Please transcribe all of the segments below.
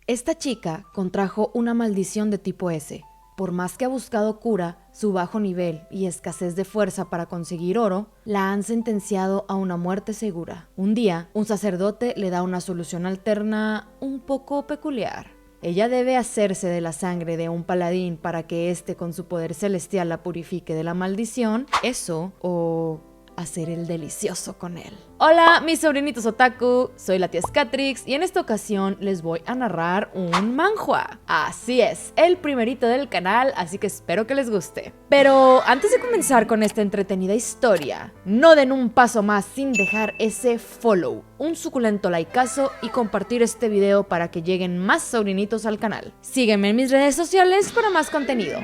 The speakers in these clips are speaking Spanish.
Esta chica contrajo una maldición de tipo S. Por más que ha buscado cura, su bajo nivel y escasez de fuerza para conseguir oro, la han sentenciado a una muerte segura. Un día, un sacerdote le da una solución alterna un poco peculiar. Ella debe hacerse de la sangre de un paladín para que éste con su poder celestial la purifique de la maldición. Eso, o hacer el delicioso con él. Hola, mis sobrinitos otaku, soy la tía Scatrix y en esta ocasión les voy a narrar un manhwa. Así es, el primerito del canal, así que espero que les guste. Pero antes de comenzar con esta entretenida historia, no den un paso más sin dejar ese follow, un suculento likeazo y compartir este video para que lleguen más sobrinitos al canal. Sígueme en mis redes sociales para más contenido.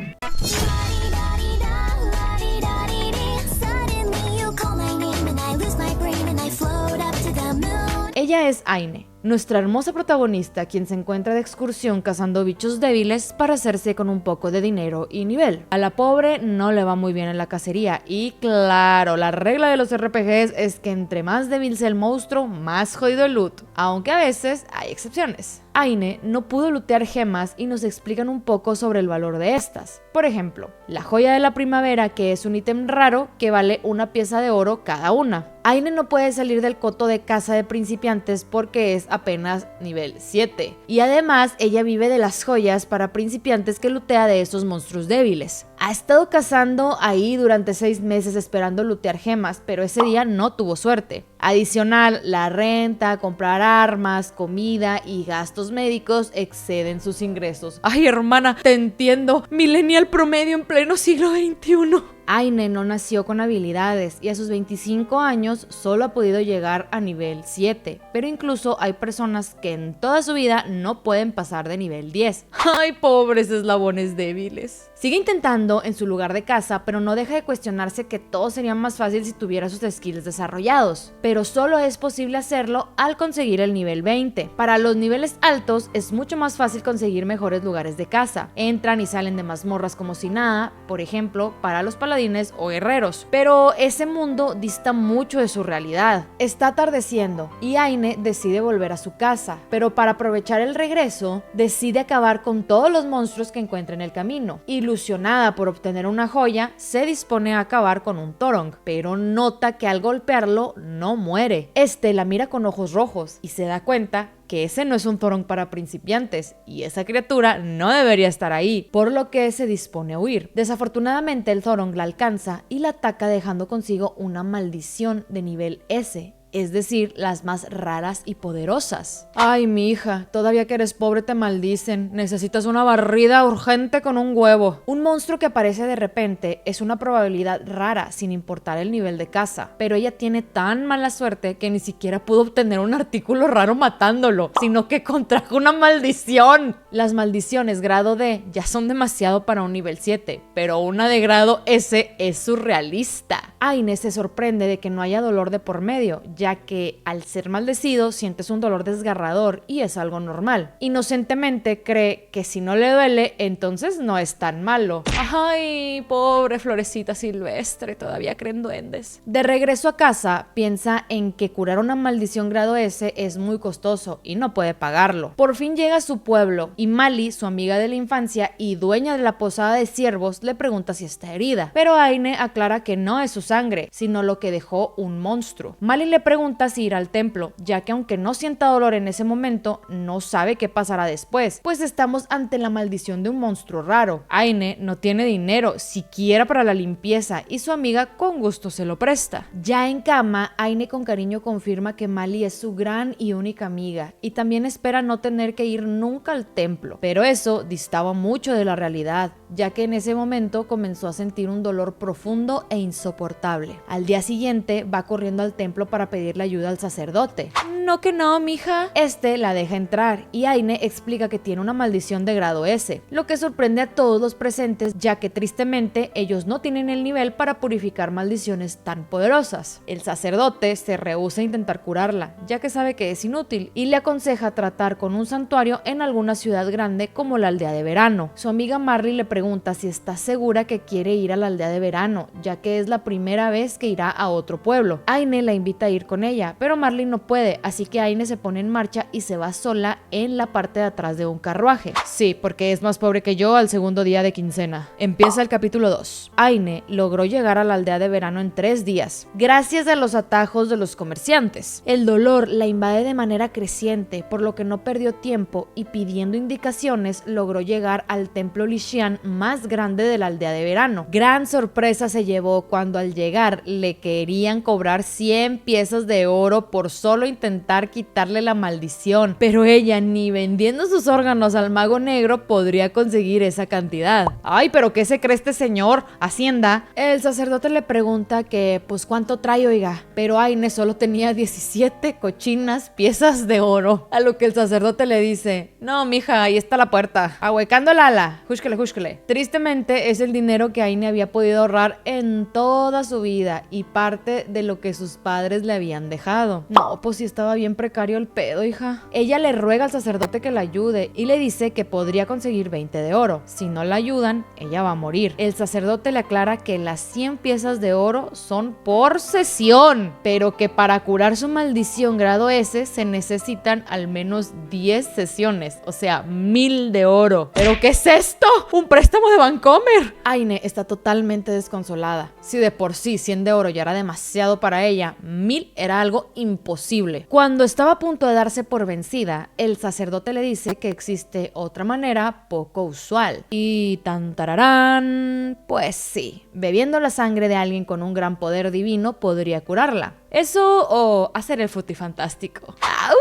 Ella es Aine, nuestra hermosa protagonista, quien se encuentra de excursión cazando bichos débiles para hacerse con un poco de dinero y nivel. A la pobre no le va muy bien en la cacería y claro, la regla de los RPGs es que entre más débil sea el monstruo, más jodido el loot, aunque a veces hay excepciones. Aine no pudo lootear gemas y nos explican un poco sobre el valor de estas. Por ejemplo, la joya de la primavera, que es un ítem raro que vale una pieza de oro cada una. Aine no puede salir del coto de caza de principiantes porque es apenas nivel 7. Y además ella vive de las joyas para principiantes que lootea de esos monstruos débiles. Ha estado cazando ahí durante 6 meses esperando lootear gemas, pero ese día no tuvo suerte. Adicional, la renta, comprar armas, comida y gastos médicos exceden sus ingresos. Ay, hermana, te entiendo. Millennial promedio en pleno siglo XXI. Aine no nació con habilidades y a sus 25 años solo ha podido llegar a nivel 7, pero incluso hay personas que en toda su vida no pueden pasar de nivel 10. Ay, pobres eslabones débiles. Sigue intentando en su lugar de casa, pero no deja de cuestionarse que todo sería más fácil si tuviera sus skills desarrollados, pero solo es posible hacerlo al conseguir el nivel 20. Para los niveles altos es mucho más fácil conseguir mejores lugares de caza. Entran y salen de mazmorras como si nada, por ejemplo, para los paladines o guerreros, pero ese mundo dista mucho de su realidad. Está atardeciendo y Aine decide volver a su casa, pero para aprovechar el regreso decide acabar con todos los monstruos que encuentra en el camino. Ilusionada por obtener una joya, se dispone a acabar con un Torong, pero nota que al golpearlo no muere. Este la mira con ojos rojos y se da cuenta que ese no es un Torong para principiantes y esa criatura no debería estar ahí, por lo que se dispone a huir. Desafortunadamente el Torong la alcanza y la ataca dejando consigo una maldición de nivel S. Es decir, las más raras y poderosas. Ay, mi hija, todavía que eres pobre te maldicen. Necesitas una barrida urgente con un huevo. Un monstruo que aparece de repente es una probabilidad rara, sin importar el nivel de caza. Pero ella tiene tan mala suerte que ni siquiera pudo obtener un artículo raro matándolo, sino que contrajo una maldición. Las maldiciones grado D ya son demasiado para un nivel 7, pero una de grado S es surrealista. Aine se sorprende de que no haya dolor de por medio, ya que al ser maldecido sientes un dolor desgarrador y es algo normal. Inocentemente cree que si no le duele, entonces no es tan malo. Ay, pobre florecita silvestre, todavía creen duendes. De regreso a casa, piensa en que curar una maldición grado S es muy costoso y no puede pagarlo. Por fin llega a su pueblo y Mali, su amiga de la infancia y dueña de la posada de ciervos, le pregunta si está herida, pero Aine aclara que no es su sangre, sino lo que dejó un monstruo. Mali le pregunta si ir al templo, ya que aunque no sienta dolor en ese momento, no sabe qué pasará después, pues estamos ante la maldición de un monstruo raro. Aine no tiene dinero, siquiera para la limpieza, y su amiga con gusto se lo presta. Ya en cama, Aine con cariño confirma que Mali es su gran y única amiga, y también espera no tener que ir nunca al templo, pero eso distaba mucho de la realidad, ya que en ese momento comenzó a sentir un dolor profundo e insoportable. Al día siguiente va corriendo al templo para pedirle ayuda al sacerdote. No que no, mija. Este la deja entrar y Aine explica que tiene una maldición de grado S, lo que sorprende a todos los presentes, ya que tristemente ellos no tienen el nivel para purificar maldiciones tan poderosas. El sacerdote se rehúsa a intentar curarla, ya que sabe que es inútil, y le aconseja tratar con un santuario en alguna ciudad grande como la aldea de verano. Su amiga Marley le pregunta si está segura que quiere ir a la aldea de verano, ya que es la primera vez que irá a otro pueblo. Aine la invita a ir ir con ella, pero Marley no puede, así que Aine se pone en marcha y se va sola en la parte de atrás de un carruaje. Sí, porque es más pobre que yo al segundo día de quincena. Empieza el capítulo 2. Aine logró llegar a la aldea de verano en 3 días, gracias a los atajos de los comerciantes. El dolor la invade de manera creciente, por lo que no perdió tiempo y pidiendo indicaciones logró llegar al templo Lishian más grande de la aldea de verano. Gran sorpresa se llevó cuando al llegar le querían cobrar 100 piezas de oro por solo intentar quitarle la maldición, pero ella ni vendiendo sus órganos al mago negro podría conseguir esa cantidad. Ay, pero ¿qué se cree este señor? Hacienda. El sacerdote le pregunta que pues cuánto trae, oiga, pero Aine solo tenía 17 cochinas piezas de oro, a lo que el sacerdote le dice: no, mija, ahí está la puerta, ahuecando el ala, júsquele, júsquele. Tristemente es el dinero que Aine había podido ahorrar en toda su vida y parte de lo que sus padres le habían dejado. No, pues sí estaba bien precario el pedo, hija. Ella le ruega al sacerdote que la ayude y le dice que podría conseguir 20 de oro. Si no la ayudan, ella va a morir. El sacerdote le aclara que las 100 piezas de oro son por sesión, pero que para curar su maldición grado S se necesitan al menos 10 sesiones, o sea, 1000 de oro. ¿Pero qué es esto? ¿Un préstamo de Vancomer? Aine está totalmente desconsolada. Si de por sí 100 de oro ya era demasiado para ella, 1000 era algo imposible. Cuando estaba a punto de darse por vencida, el sacerdote le dice que existe otra manera poco usual. Y tan tararán, pues sí, bebiendo la sangre de alguien con un gran poder divino podría curarla. Eso o hacer el frutifantástico. ¡Au!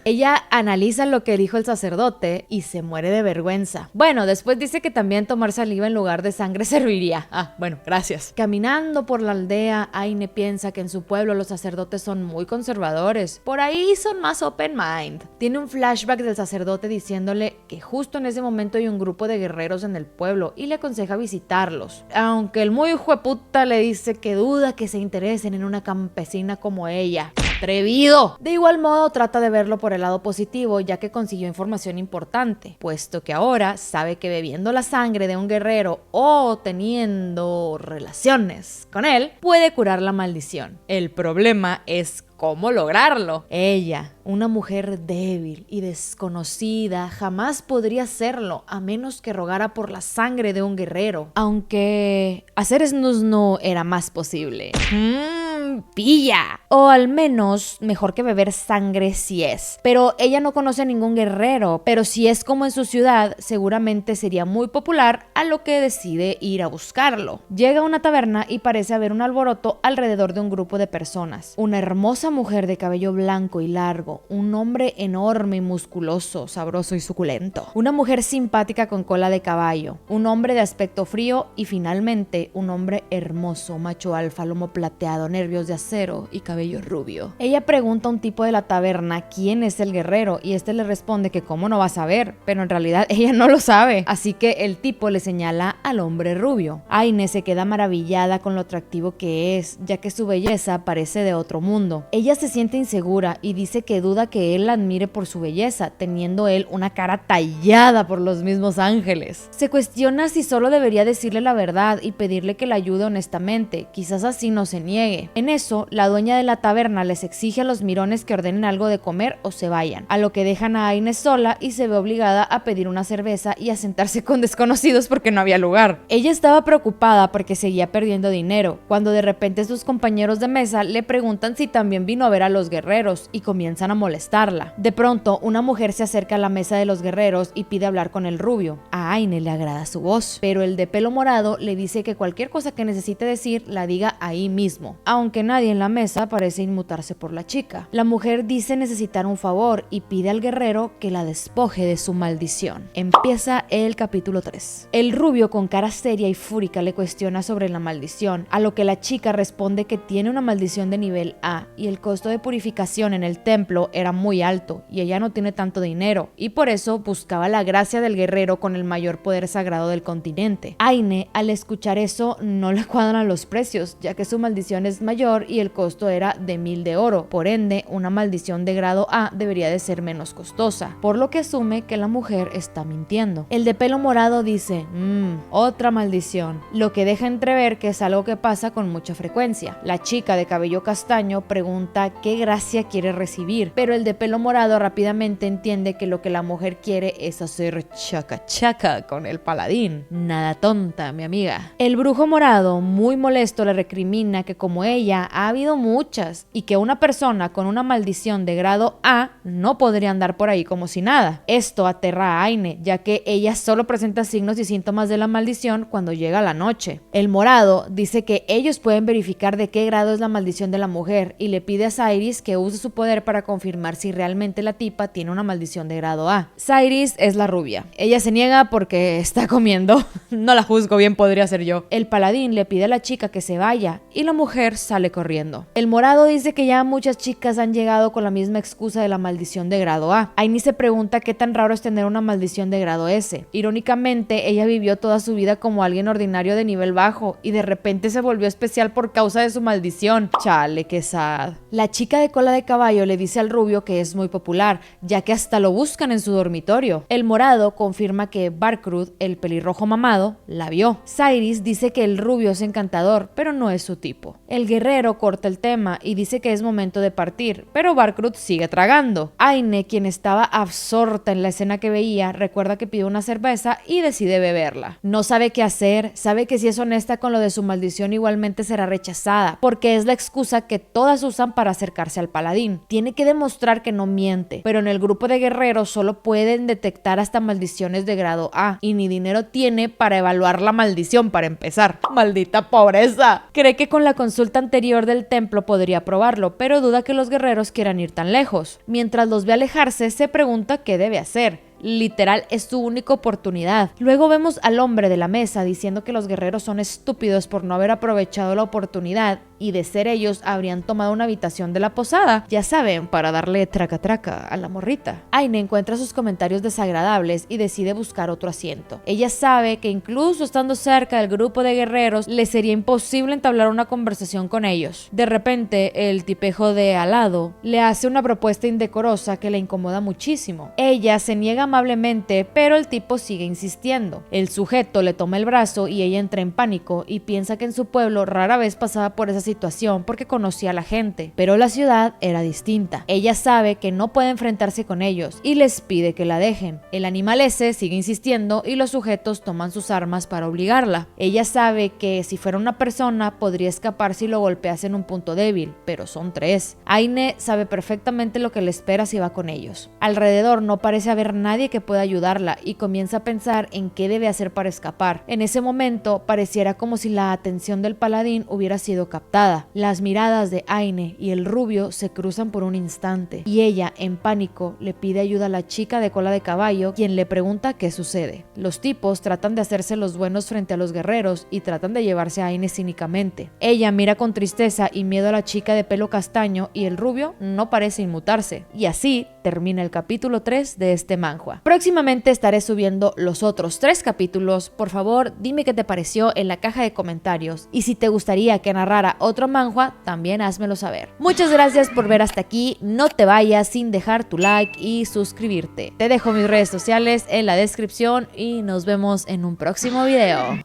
Ella analiza lo que dijo el sacerdote y se muere de vergüenza. Bueno, después dice que también tomar saliva en lugar de sangre serviría. Bueno, gracias. Caminando por la aldea, Aine piensa que en su pueblo los sacerdotes son muy conservadores. Por ahí son más open mind. Tiene un flashback del sacerdote diciéndole que justo en ese momento hay un grupo de guerreros en el pueblo y le aconseja visitarlos. Aunque el muy hijueputa le dice que duda que se interesen en una campesina como ella. ¡Atrevido! De igual modo trata de verlo por el lado positivo, ya que consiguió información importante, puesto que ahora sabe que bebiendo la sangre de un guerrero o teniendo relaciones con él puede curar la maldición. El problema es cómo lograrlo. Ella, una mujer débil y desconocida, jamás podría hacerlo a menos que rogara por la sangre de un guerrero, aunque hacer snus no era más posible. Pilla. O al menos mejor que beber sangre si es. Pero ella no conoce a ningún guerrero, pero si es como en su ciudad, seguramente sería muy popular, a lo que decide ir a buscarlo. Llega a una taberna y parece haber un alboroto alrededor de un grupo de personas. Una hermosa mujer de cabello blanco y largo, un hombre enorme y musculoso, sabroso y suculento, una mujer simpática con cola de caballo, un hombre de aspecto frío y finalmente un hombre hermoso, macho alfa, lomo plateado, nervios de acero y cabello rubio. Ella pregunta a un tipo de la taberna quién es el guerrero y este le responde que cómo no va a saber, pero en realidad ella no lo sabe, así que el tipo le señala al hombre rubio. Aine se queda maravillada con lo atractivo que es, ya que su belleza parece de otro mundo. Ella se siente insegura y dice que duda que él la admire por su belleza, teniendo él una cara tallada por los mismos ángeles. Se cuestiona si solo debería decirle la verdad y pedirle que la ayude honestamente, quizás así no se niegue. En eso, la dueña de la taberna les exige a los mirones que ordenen algo de comer o se vayan, a lo que dejan a Aine sola y se ve obligada a pedir una cerveza y a sentarse con desconocidos porque no había lugar. Ella estaba preocupada porque seguía perdiendo dinero, cuando de repente sus compañeros de mesa le preguntan si también vino a ver a los guerreros y comienzan a molestarla. De pronto, una mujer se acerca a la mesa de los guerreros y pide hablar con el rubio. A Aine le agrada su voz, pero el de pelo morado le dice que cualquier cosa que necesite decir la diga ahí mismo, aunque nadie en la mesa parece inmutarse por la chica. La mujer dice necesitar un favor y pide al guerrero que la despoje de su maldición. Empieza el capítulo 3. El rubio con cara seria y fúrica le cuestiona sobre la maldición, a lo que la chica responde que tiene una maldición de nivel A y el costo de purificación en el templo era muy alto y ella no tiene tanto dinero y por eso buscaba la gracia del guerrero con el mayor mayor poder sagrado del continente. Aine, al escuchar eso, no le cuadran los precios, ya que su maldición es mayor y el costo era de 1000 de oro. Por ende, una maldición de grado A debería de ser menos costosa, por lo que asume que la mujer está mintiendo. El de pelo morado dice, otra maldición, lo que deja entrever que es algo que pasa con mucha frecuencia. La chica de cabello castaño pregunta qué gracia quiere recibir, pero el de pelo morado rápidamente entiende que lo que la mujer quiere es hacer chaca chaca con el paladín. Nada tonta, mi amiga. El brujo morado, muy molesto, le recrimina que como ella ha habido muchas y que una persona con una maldición de grado A no podría andar por ahí como si nada. Esto aterra a Aine, ya que ella solo presenta signos y síntomas de la maldición cuando llega la noche. El morado dice que ellos pueden verificar de qué grado es la maldición de la mujer y le pide a Cyrus que use su poder para confirmar si realmente la tipa tiene una maldición de grado A. Cyrus es la rubia. Ella se niega porque está comiendo. No la juzgo, bien podría ser yo. El paladín le pide a la chica que se vaya y la mujer sale corriendo. El morado dice que ya muchas chicas han llegado con la misma excusa de la maldición de grado A. Aini se pregunta qué tan raro es tener una maldición de grado S. Irónicamente, ella vivió toda su vida como alguien ordinario de nivel bajo y de repente se volvió especial por causa de su maldición. Chale, qué sad. La chica de cola de caballo le dice al rubio que es muy popular, ya que hasta lo buscan en su dormitorio. El morado confirma que Barkrud, el pelirrojo mamado, la vio. Cyrus dice que el rubio es encantador, pero no es su tipo. El guerrero corta el tema y dice que es momento de partir, pero Barkrud sigue tragando. Aine, quien estaba absorta en la escena que veía, recuerda que pide una cerveza y decide beberla. No sabe qué hacer, sabe que si es honesta con lo de su maldición igualmente será rechazada, porque es la excusa que todas usan para acercarse al paladín. Tiene que demostrar que no miente, pero en el grupo de guerreros solo pueden detectar hasta maldiciones de grado A, y ni dinero tiene para evaluar la maldición para empezar. ¡Maldita pobreza! Cree que con la consulta anterior del templo podría probarlo, pero duda que los guerreros quieran ir tan lejos. Mientras los ve alejarse, se pregunta qué debe hacer. Literal, es su única oportunidad. Luego vemos al hombre de la mesa diciendo que los guerreros son estúpidos por no haber aprovechado la oportunidad y de ser ellos habrían tomado una habitación de la posada, ya saben, para darle traca traca a la morrita. Aine encuentra sus comentarios desagradables y decide buscar otro asiento. Ella sabe que incluso estando cerca del grupo de guerreros le sería imposible entablar una conversación con ellos. De repente, el tipejo de al lado le hace una propuesta indecorosa que le incomoda muchísimo. Ella se niega amablemente, pero el tipo sigue insistiendo. El sujeto le toma el brazo y ella entra en pánico y piensa que en su pueblo rara vez pasaba por esa situación porque conocía a la gente, pero la ciudad era distinta. Ella sabe que no puede enfrentarse con ellos y les pide que la dejen. El animal ese sigue insistiendo y los sujetos toman sus armas para obligarla. Ella sabe que si fuera una persona podría escapar si lo golpease en un punto débil, pero son 3. Aine sabe perfectamente lo que le espera si va con ellos. Alrededor no parece haber nadie que pueda ayudarla y comienza a pensar en qué debe hacer para escapar. En ese momento pareciera como si la atención del paladín hubiera sido captada. Las miradas de Aine y el rubio se cruzan por un instante y ella, en pánico, le pide ayuda a la chica de cola de caballo, quien le pregunta qué sucede. Los tipos tratan de hacerse los buenos frente a los guerreros y tratan de llevarse a Aine cínicamente. Ella mira con tristeza y miedo a la chica de pelo castaño y el rubio no parece inmutarse. Y así termina el capítulo 3 de este manhwa. Próximamente estaré subiendo los otros 3 capítulos. Por favor, dime qué te pareció en la caja de comentarios y si te gustaría que narrara otro manhwa, también házmelo saber. Muchas gracias por ver hasta aquí. No te vayas sin dejar tu like y suscribirte. Te dejo mis redes sociales en la descripción y nos vemos en un próximo video.